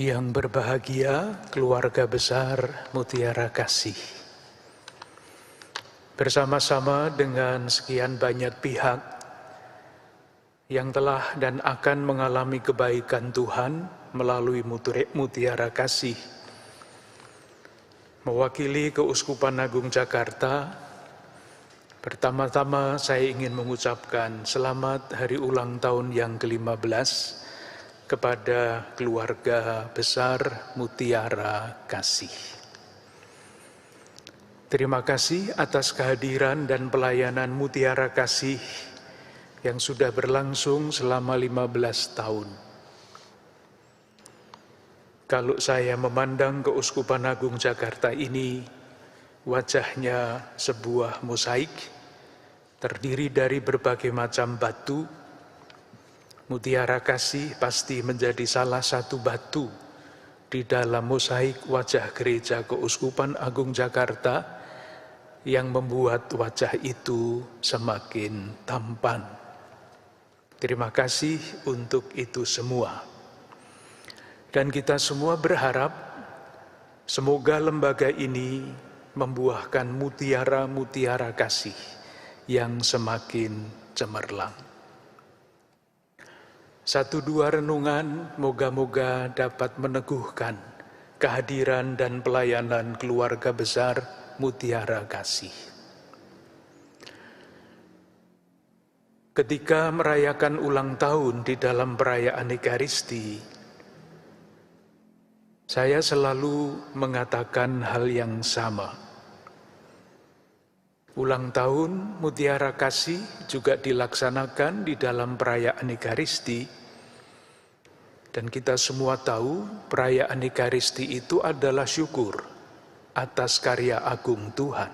Yang berbahagia keluarga besar Mutiara Kasih. Bersama-sama dengan sekian banyak pihak yang telah dan akan mengalami kebaikan Tuhan melalui Mutiara Kasih, mewakili Keuskupan Agung Jakarta, pertama-tama saya ingin mengucapkan selamat hari ulang tahun yang ke-15 kepada keluarga besar Mutiara Kasih. Terima kasih atas kehadiran dan pelayanan Mutiara Kasih yang sudah berlangsung selama 15 tahun. Kalau saya memandang Keuskupan Agung Jakarta ini, wajahnya sebuah mosaik, terdiri dari berbagai macam batu. Mutiara Kasih pasti menjadi salah satu batu di dalam mosaik wajah gereja Keuskupan Agung Jakarta yang membuat wajah itu semakin tampan. Terima kasih untuk itu semua. Dan kita semua berharap semoga lembaga ini membuahkan mutiara-mutiara kasih yang semakin cemerlang. Satu dua renungan moga-moga dapat meneguhkan kehadiran dan pelayanan keluarga besar Mutiara Kasih. Ketika merayakan ulang tahun di dalam perayaan Ekaristi, saya selalu mengatakan hal yang sama. Ulang tahun Mutiara Kasih juga dilaksanakan di dalam perayaan Ekaristi, dan kita semua tahu perayaan Ekaristi itu adalah syukur atas karya agung Tuhan.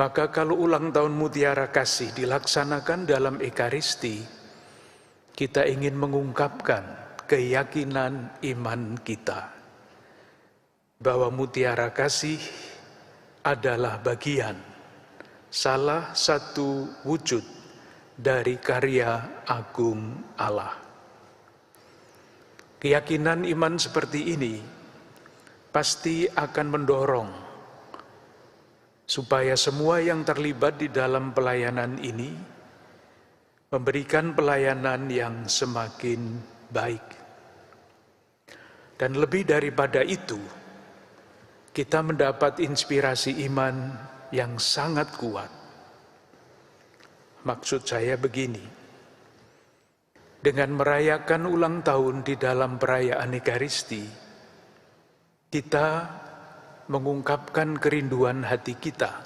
Maka kalau ulang tahun Mutiara Kasih dilaksanakan dalam Ekaristi, kita ingin mengungkapkan keyakinan iman kita bahwa Mutiara Kasih adalah bagian, salah satu wujud dari karya agung Allah. Keyakinan iman seperti ini pasti akan mendorong supaya semua yang terlibat di dalam pelayanan ini memberikan pelayanan yang semakin baik. Dan lebih daripada itu, kita mendapat inspirasi iman yang sangat kuat. Maksud saya begini, dengan merayakan ulang tahun di dalam perayaan Ekaristi, kita mengungkapkan kerinduan hati kita,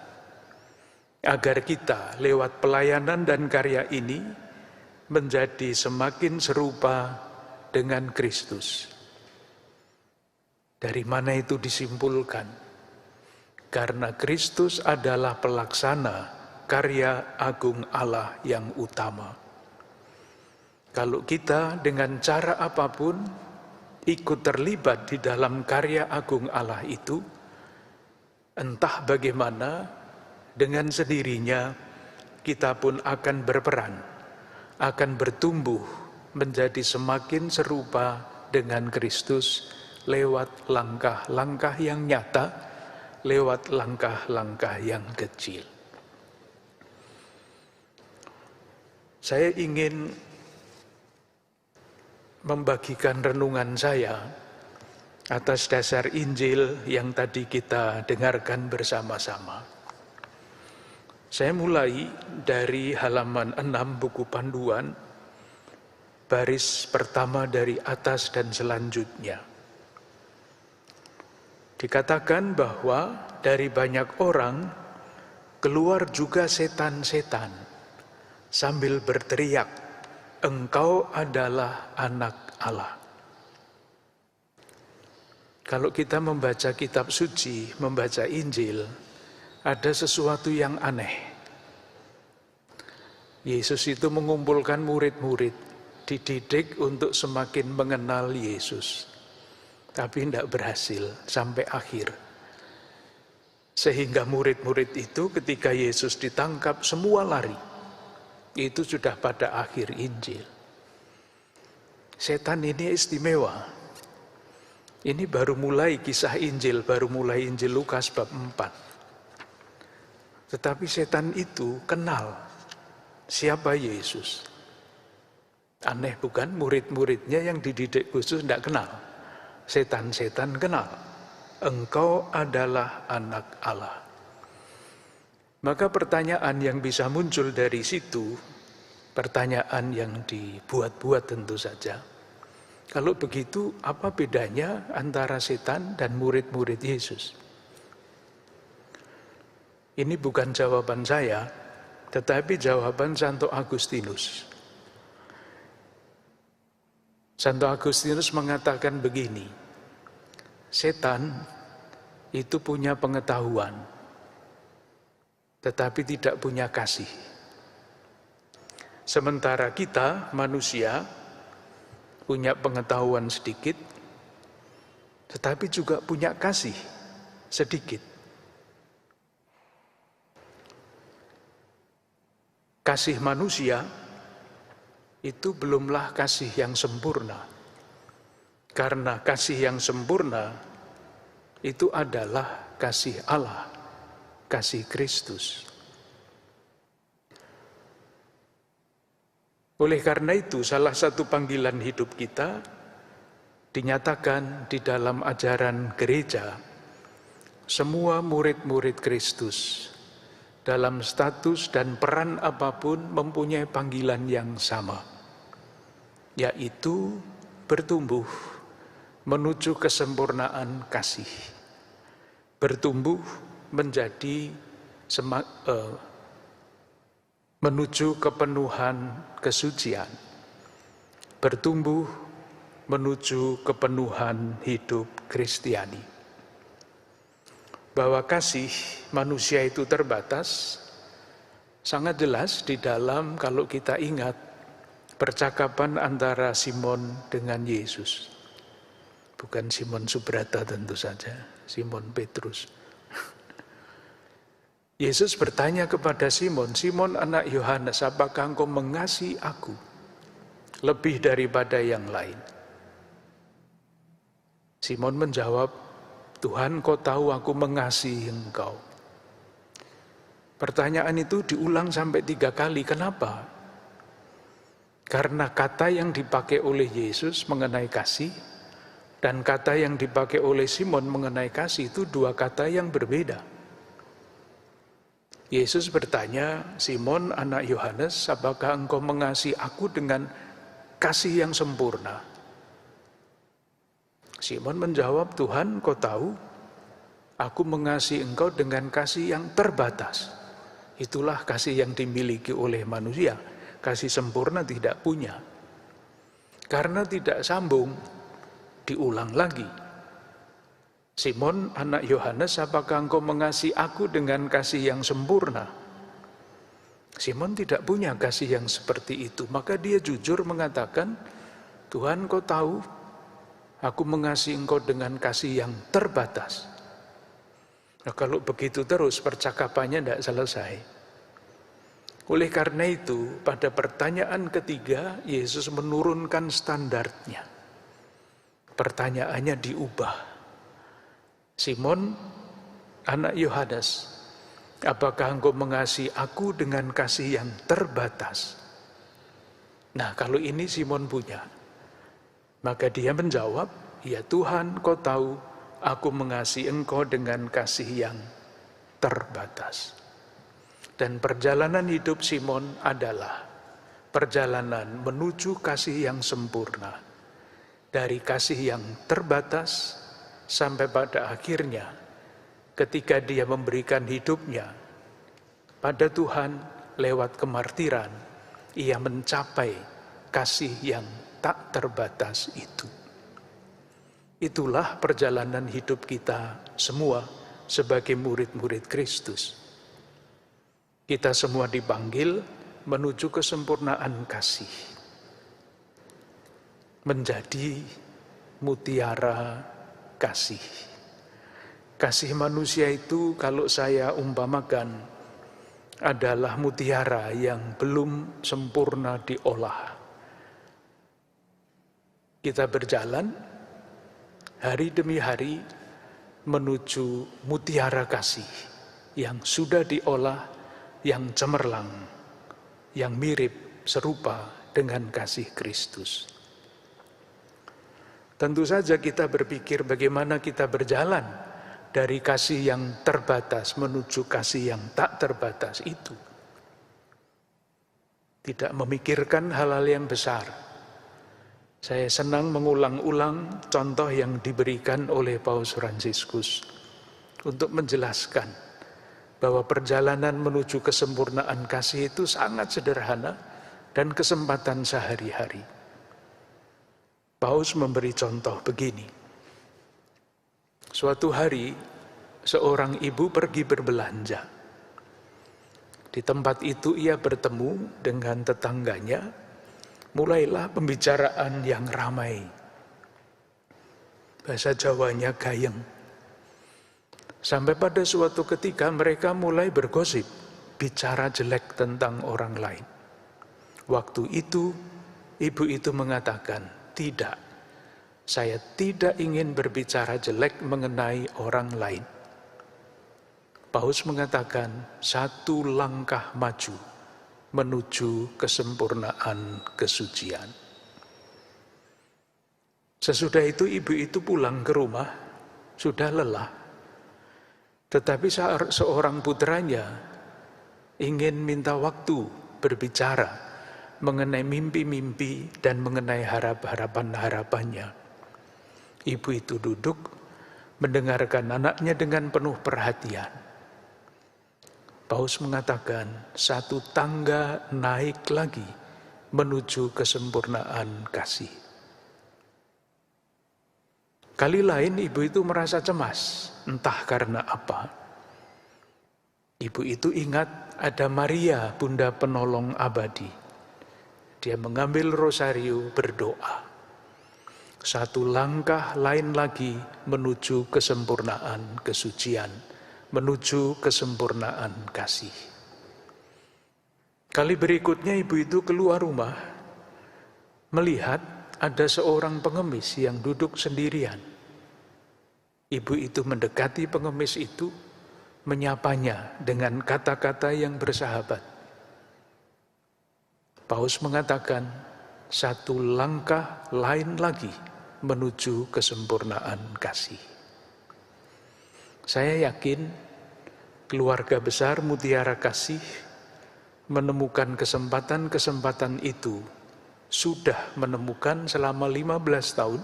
agar kita lewat pelayanan dan karya ini menjadi semakin serupa dengan Kristus. Dari mana itu disimpulkan? Karena Kristus adalah pelaksana karya agung Allah yang utama. Kalau kita dengan cara apapun ikut terlibat di dalam karya agung Allah itu, entah bagaimana, dengan sendirinya kita pun akan berperan, akan bertumbuh menjadi semakin serupa dengan Kristus lewat langkah-langkah yang nyata, lewat langkah-langkah yang kecil. Saya ingin membagikan renungan saya atas dasar Injil yang tadi kita dengarkan bersama-sama. Saya mulai dari halaman 6 buku panduan, baris pertama dari atas dan selanjutnya. Dikatakan bahwa dari banyak orang keluar juga setan-setan sambil berteriak, "Engkau adalah anak Allah." Kalau kita membaca kitab suci, membaca Injil, ada sesuatu yang aneh. Yesus itu mengumpulkan murid-murid, dididik untuk semakin mengenal Yesus. Tapi tidak berhasil sampai akhir. Sehingga murid-murid itu ketika Yesus ditangkap semua lari. Itu sudah pada akhir Injil. setan ini istimewa. Ini baru mulai kisah Injil, baru mulai Injil Lukas bab 4. Tetapi setan itu kenal siapa Yesus. Aneh bukan? Murid-muridnya yang dididik khusus tidak kenal. Setan-setan kenal. Engkau adalah anak Allah. Maka pertanyaan yang bisa muncul dari situ, pertanyaan yang dibuat-buat tentu saja. Kalau begitu, apa bedanya antara setan dan murid-murid Yesus? Ini bukan jawaban saya, tetapi jawaban Santo Agustinus. Santo Agustinus mengatakan begini, setan itu punya pengetahuan, tetapi tidak punya kasih. Sementara kita, manusia, punya pengetahuan sedikit, tetapi juga punya kasih sedikit. Kasih manusia itu belumlah kasih yang sempurna. Karena kasih yang sempurna itu adalah kasih Allah, kasih Kristus. Oleh karena itu, salah satu panggilan hidup kita dinyatakan di dalam ajaran gereja, semua murid-murid Kristus dalam status dan peran apapun mempunyai panggilan yang sama, yaitu bertumbuh menuju kesempurnaan kasih, bertumbuh menjadi menuju kepenuhan kesucian, bertumbuh menuju kepenuhan hidup Kristiani. Bahwa kasih manusia itu terbatas, sangat jelas di dalam kalau kita ingat percakapan antara Simon dengan Yesus. Bukan Simon Subrata tentu saja, Simon Petrus. Yesus bertanya kepada Simon, Simon anak Yohanes, apakah engkau mengasihi aku lebih daripada yang lain? Simon menjawab, Tuhan, kau tahu aku mengasihi engkau. Pertanyaan itu diulang sampai 3 kali. Kenapa? Karena kata yang dipakai oleh Yesus mengenai kasih dan kata yang dipakai oleh Simon mengenai kasih itu 2 kata yang berbeda. Yesus bertanya, Simon anak Yohanes, apakah engkau mengasihi aku dengan kasih yang sempurna? Simon menjawab, Tuhan, kau tahu, aku mengasihi engkau dengan kasih yang terbatas. Itulah kasih yang dimiliki oleh manusia. Kasih sempurna tidak punya. Karena tidak sambung, diulang lagi. Simon, anak Yohanes, apakah engkau mengasihi aku dengan kasih yang sempurna? Simon tidak punya kasih yang seperti itu. Maka dia jujur mengatakan, Tuhan, kau tahu, aku mengasihi engkau dengan kasih yang terbatas. Nah, kalau begitu terus percakapannya tidak selesai. Oleh karena itu, pada pertanyaan ketiga, Yesus menurunkan standarnya. Pertanyaannya diubah. Simon, anak Yohanes, apakah engkau mengasihi aku dengan kasih yang terbatas? Nah, kalau ini Simon punya. Maka dia menjawab, ya Tuhan, kau tahu aku mengasihi engkau dengan kasih yang terbatas. Dan perjalanan hidup Simon adalah perjalanan menuju kasih yang sempurna. Dari kasih yang terbatas sampai pada akhirnya ketika dia memberikan hidupnya pada Tuhan lewat kemartiran, ia mencapai kasih yang tak terbatas itu. Itulah perjalanan hidup kita semua sebagai murid-murid Kristus. Kita semua dipanggil menuju kesempurnaan kasih. Menjadi mutiara kasih. Kasih manusia itu kalau saya umpamakan adalah mutiara yang belum sempurna diolah. Kita berjalan hari demi hari menuju mutiara kasih yang sudah diolah, yang cemerlang, yang mirip serupa dengan kasih Kristus. Tentu saja kita berpikir bagaimana kita berjalan dari kasih yang terbatas menuju kasih yang tak terbatas itu. Tidak memikirkan hal-hal yang besar. Saya senang mengulang-ulang contoh yang diberikan oleh Paus Fransiskus untuk menjelaskan bahwa perjalanan menuju kesempurnaan kasih itu sangat sederhana dan kesempatan sehari-hari. Paus memberi contoh begini. Suatu hari, seorang ibu pergi berbelanja. Di tempat itu ia bertemu dengan tetangganya. Mulailah pembicaraan yang ramai. Bahasa Jawanya gayeng. Sampai pada suatu ketika mereka mulai bergosip, bicara jelek tentang orang lain. Waktu itu, ibu itu mengatakan, tidak, saya tidak ingin berbicara jelek mengenai orang lain. Paus mengatakan, satu langkah maju menuju kesempurnaan kesucian. Sesudah itu ibu itu pulang ke rumah, sudah lelah. Tetapi seorang putranya ingin minta waktu berbicara mengenai mimpi-mimpi dan mengenai harapan-harapannya. Ibu itu duduk mendengarkan anaknya dengan penuh perhatian. Paus mengatakan, satu tangga naik lagi menuju kesempurnaan kasih. Kali lain ibu itu merasa cemas, entah karena apa. Ibu itu ingat ada Maria, Bunda Penolong Abadi. Dia mengambil rosario berdoa. Satu langkah lain lagi menuju kesempurnaan kesucian, menuju kesempurnaan kasih. Kali berikutnya ibu itu keluar rumah, melihat ada seorang pengemis yang duduk sendirian. Ibu itu mendekati pengemis itu, menyapanya dengan kata-kata yang bersahabat. Paus mengatakan, satu langkah lain lagi menuju kesempurnaan kasih. Saya yakin keluarga besar Mutiara Kasih menemukan kesempatan-kesempatan itu, sudah menemukan selama 15 tahun,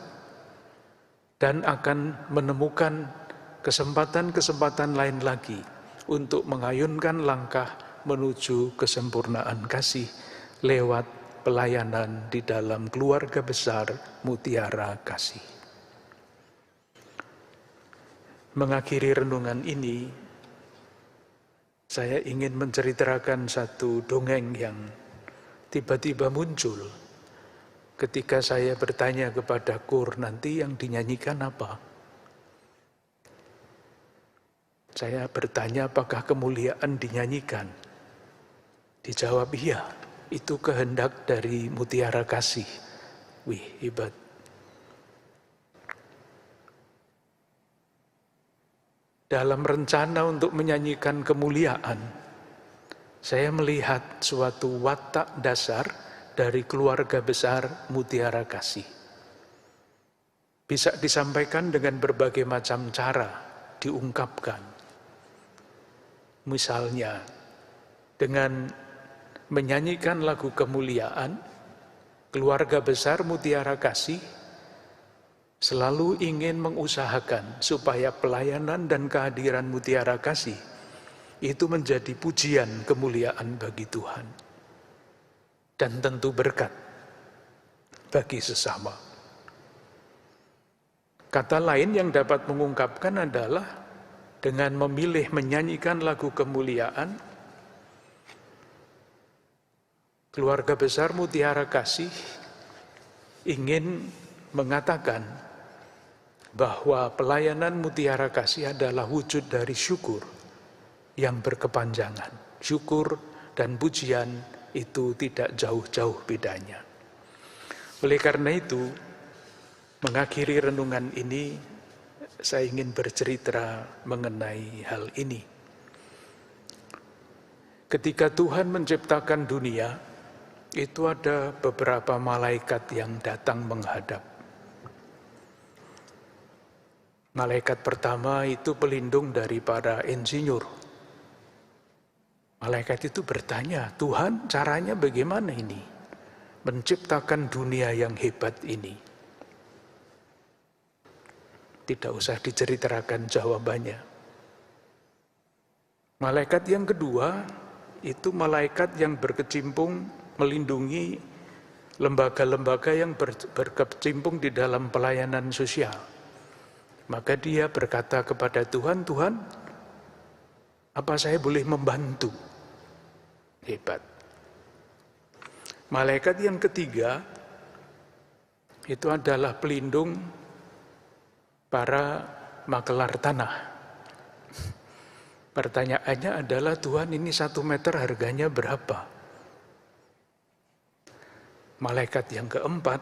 dan akan menemukan kesempatan-kesempatan lain lagi untuk mengayunkan langkah menuju kesempurnaan kasih lewat pelayanan di dalam keluarga besar Mutiara Kasih. Mengakhiri renungan ini, saya ingin menceritakan satu dongeng yang tiba-tiba muncul ketika saya bertanya kepada kur, nanti yang dinyanyikan apa? Saya bertanya apakah kemuliaan dinyanyikan? Dijawab iya, itu kehendak dari Mutiara Kasih. Wih, hebat. Dalam rencana untuk menyanyikan kemuliaan, saya melihat suatu watak dasar dari keluarga besar Mutiara Kasih. Bisa disampaikan dengan berbagai macam cara, diungkapkan. Misalnya, dengan menyanyikan lagu kemuliaan, keluarga besar Mutiara Kasih selalu ingin mengusahakan supaya pelayanan dan kehadiran Mutiara Kasih itu menjadi pujian kemuliaan bagi Tuhan dan tentu berkat bagi sesama. Kata lain yang dapat mengungkapkan adalah dengan memilih menyanyikan lagu kemuliaan, keluarga besar Mutiara Kasih ingin mengatakan bahwa pelayanan Mutiara Kasih adalah wujud dari syukur yang berkepanjangan. Syukur dan pujian itu tidak jauh-jauh bedanya. Oleh karena itu, mengakhiri renungan ini, saya ingin bercerita mengenai hal ini. Ketika Tuhan menciptakan dunia, itu ada beberapa malaikat yang datang menghadap. Malaikat pertama itu pelindung dari para insinyur. Malaikat itu bertanya, Tuhan caranya bagaimana ini? Menciptakan dunia yang hebat ini. Tidak usah diceritakan jawabannya. Malaikat yang kedua, itu malaikat yang berkecimpung melindungi lembaga-lembaga yang berkecimpung di dalam pelayanan sosial. Maka dia berkata kepada Tuhan, Tuhan, apa saya boleh membantu? Hebat. Malaikat yang ketiga, itu adalah pelindung para makelar tanah. Pertanyaannya adalah, Tuhan ini 1 meter harganya berapa? Malaikat yang keempat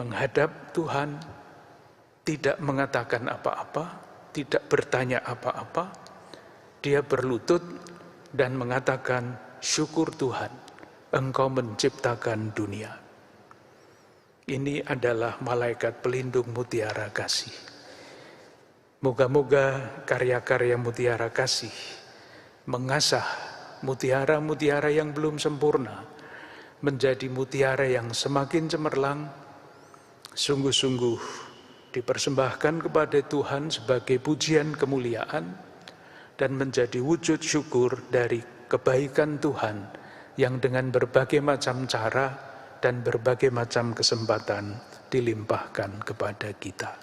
menghadap Tuhan, tidak mengatakan apa-apa, tidak bertanya apa-apa, dia berlutut dan mengatakan, syukur Tuhan, Engkau menciptakan dunia. Ini adalah malaikat pelindung mutiara kasih. Moga-moga karya-karya mutiara kasih mengasah mutiara-mutiara yang belum sempurna menjadi mutiara yang semakin cemerlang, sungguh-sungguh dipersembahkan kepada Tuhan sebagai pujian kemuliaan dan menjadi wujud syukur dari kebaikan Tuhan yang dengan berbagai macam cara dan berbagai macam kesempatan dilimpahkan kepada kita.